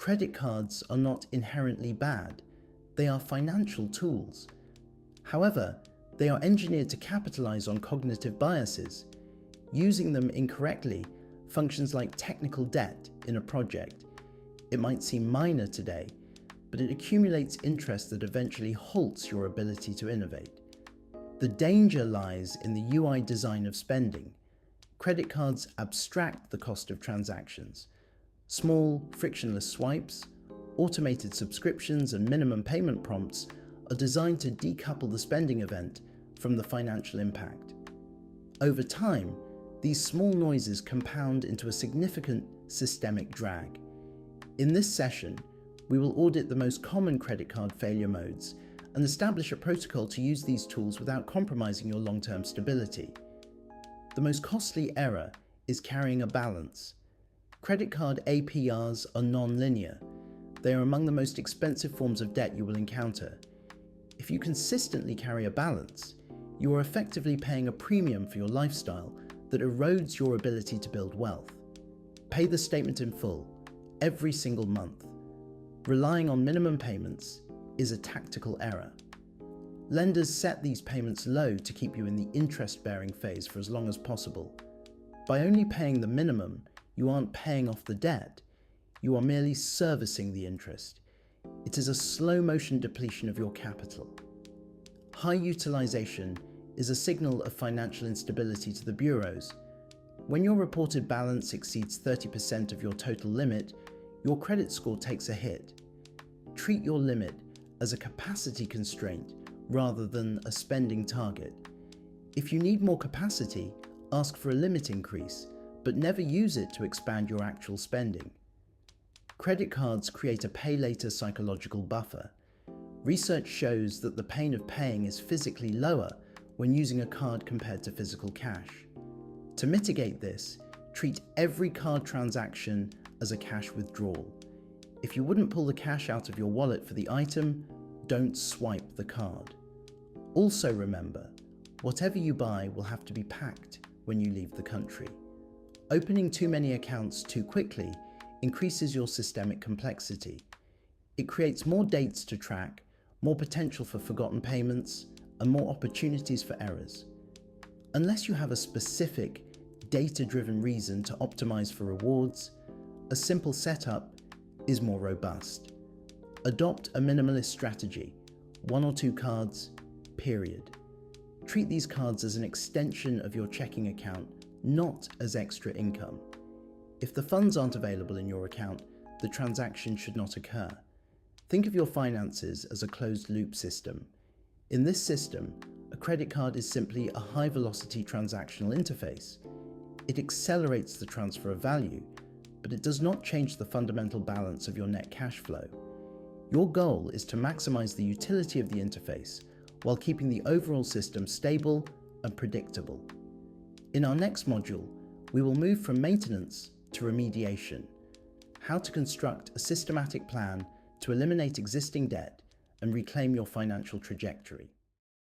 Credit cards are not inherently bad. They are financial tools. However, they are engineered to capitalize on cognitive biases. Using them incorrectly functions like technical debt in a project. It might seem minor today, but it accumulates interest that eventually halts your ability to innovate. The danger lies in the UI design of spending. Credit cards abstract the cost of transactions. Small, frictionless swipes, automated subscriptions, and minimum payment prompts are designed to decouple the spending event from the financial impact. Over time, these small noises compound into a significant systemic drag. In this session, we will audit the most common credit card failure modes and establish a protocol to use these tools without compromising your long-term stability. The most costly error is carrying a balance. Credit card APRs are non-linear. They are among the most expensive forms of debt you will encounter. If you consistently carry a balance, you are effectively paying a premium for your lifestyle that erodes your ability to build wealth. Pay the statement in full, every single month. Relying on minimum payments is a tactical error. Lenders set these payments low to keep you in the interest-bearing phase for as long as possible. By only paying the minimum, you aren't paying off the debt. You are merely servicing the interest. It is a slow-motion depletion of your capital. High utilization is a signal of financial instability to the bureaus. When your reported balance exceeds 30% of your total limit, your credit score takes a hit. Treat your limit as a capacity constraint rather than a spending target. If you need more capacity, ask for a limit increase, but never use it to expand your actual spending. Credit cards create a pay-later psychological buffer. Research shows that the pain of paying is physically lower when using a card compared to physical cash. To mitigate this, treat every card transaction as a cash withdrawal. If you wouldn't pull the cash out of your wallet for the item, don't swipe the card. Also remember, whatever you buy will have to be packed when you leave the country. Opening too many accounts too quickly increases your systemic complexity. It creates more dates to track, more potential for forgotten payments, and more opportunities for errors. Unless you have a specific, data-driven reason to optimize for rewards, a simple setup is more robust. Adopt a minimalist strategy, 1 or 2 cards, period. Treat these cards as an extension of your checking account, not as extra income. If the funds aren't available in your account, the transaction should not occur. Think of your finances as a closed-loop system. In this system, a credit card is simply a high-velocity transactional interface. It accelerates the transfer of value, but it does not change the fundamental balance of your net cash flow. Your goal is to maximize the utility of the interface while keeping the overall system stable and predictable. In our next module, we will move from maintenance to remediation, how to construct a systematic plan to eliminate existing debt and reclaim your financial trajectory.